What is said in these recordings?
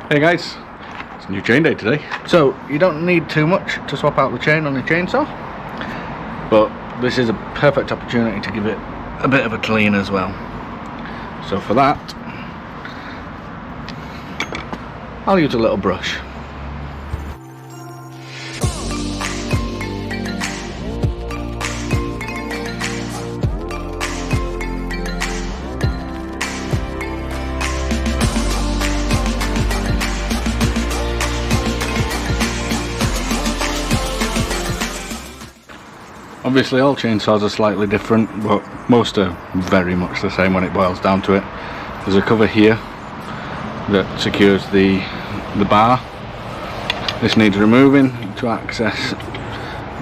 Hey guys, it's a new chain day today. So you don't need too much to swap out the chain on your chainsaw, but this is a perfect opportunity to give it a bit of a clean as well. So for that, I'll use a little brush. Obviously all chainsaws are slightly different, but most are very much the same when it boils down to it. There's a cover here that secures the bar. This needs removing to access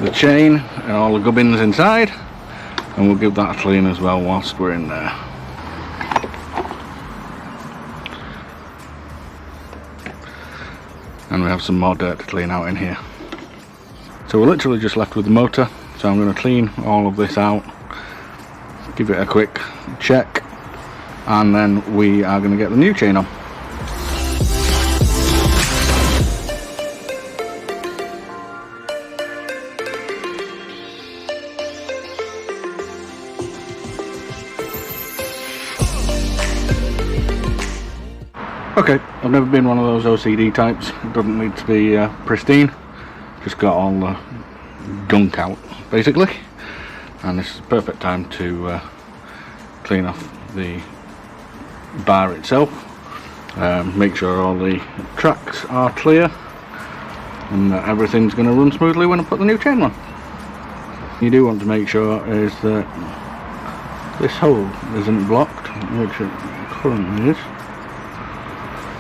the chain and all the gubbins inside, and we'll give that a clean as well whilst we're in there. And we have some more dirt to clean out in here. So we're literally just left with the motor. So I'm going to clean all of this out, give it a quick check, and then we are going to get the new chain on. Okay, I've never been one of those OCD types. It doesn't need to be pristine, just got all the gunk out basically, and this is the perfect time to clean off the bar itself, make sure all the tracks are clear and that everything's going to run smoothly when I put the new chain on. You do want to make sure is that this hole isn't blocked, which it currently is,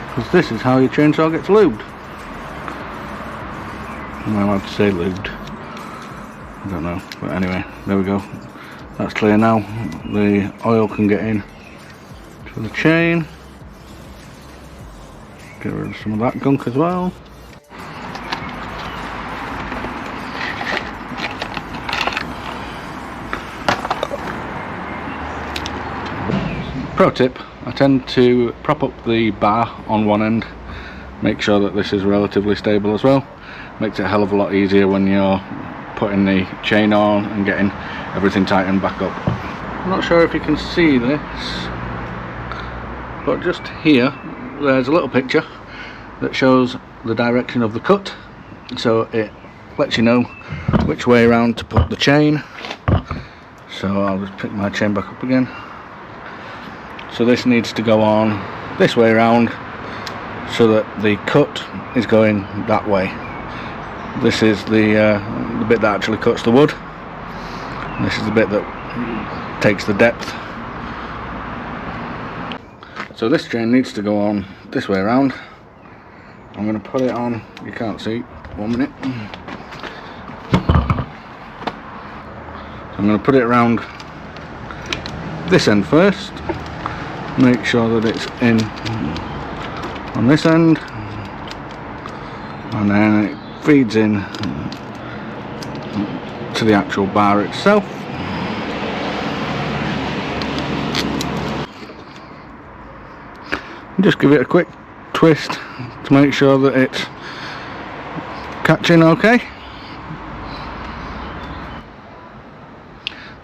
because this is how your chainsaw gets lubed. Am I allowed to say lubed? I don't know, but anyway, there we go. That's clear now. The oil can get in to the chain. Get rid of some of that gunk as well. Pro tip, I tend to prop up the bar on one end, make sure that this is relatively stable as well. Makes it a hell of a lot easier when you're putting the chain on and getting everything tightened back up. I'm not sure if you can see this, but just here there's a little picture that shows the direction of the cut, so it lets you know which way around to put the chain. So I'll just pick my chain back up again. So this needs to go on this way around so that the cut is going that way. This is the bit that actually cuts the wood. This is the bit that takes the depth. So this chain needs to go on this way around. I'm going to put it on, you can't see, 1 minute. So I'm going to put it around this end first. Make sure that it's in on this end. And then it feeds in to the actual bar itself. And just give it a quick twist to make sure that it's catching okay.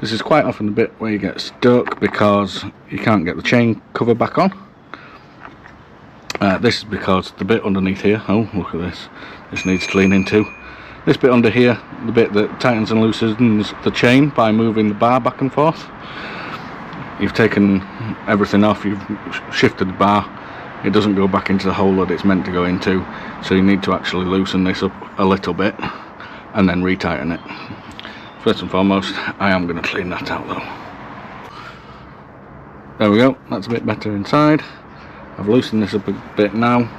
This is quite often the bit where you get stuck because you can't get the chain cover back on. This is because the bit underneath here, oh look at this, this needs cleaning too. This bit under here, the bit that tightens and loosens the chain by moving the bar back and forth. You've taken everything off, you've shifted the bar, it doesn't go back into the hole that it's meant to go into, so you need to actually loosen this up a little bit and then retighten it. First and foremost, I am going to clean that out though. There we go, that's a bit better inside. I've loosened this up a bit now.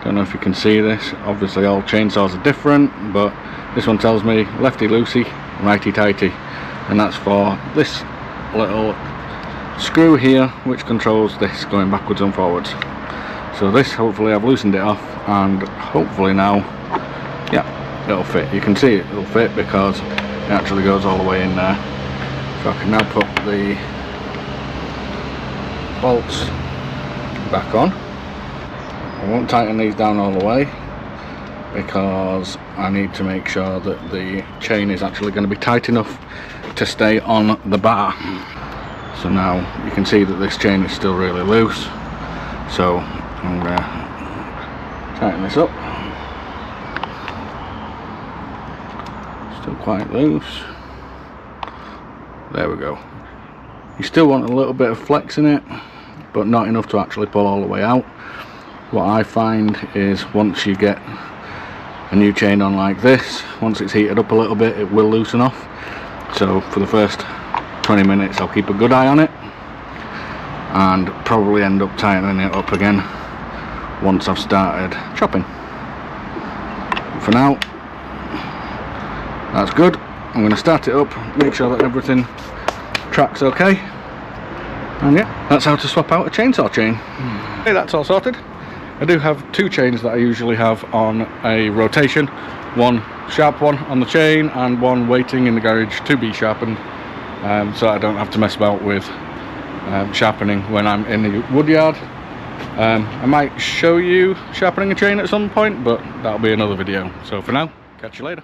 Don't know if you can see this. Obviously all chainsaws are different, but this one tells me lefty loosey, righty tighty, and that's for this little screw here which controls this going backwards and forwards. So this, hopefully I've loosened it off, and hopefully now, yeah, it'll fit. You can see it'll fit because it actually goes all the way in there. So I can now put the bolts back on. I won't tighten these down all the way because I need to make sure that the chain is actually going to be tight enough to stay on the bar. So now you can see that this chain is still really loose, so I'm going to tighten this up. Still quite loose. There we go. You still want a little bit of flex in it, but not enough to actually pull all the way out. What I find is once you get a new chain on like this, once it's heated up a little bit, it will loosen off. So for the first 20 minutes I'll keep a good eye on it and probably end up tightening it up again once I've started chopping. For now, that's good. I'm going to start it up, make sure that everything tracks okay, and yeah, that's how to swap out a chainsaw chain. Okay, that's all sorted. I do have two chains that I usually have on a rotation, one sharp one on the chain and one waiting in the garage to be sharpened, so I don't have to mess about with sharpening when I'm in the wood yard. I might show you sharpening a chain at some point, but that'll be another video. So for now, catch you later.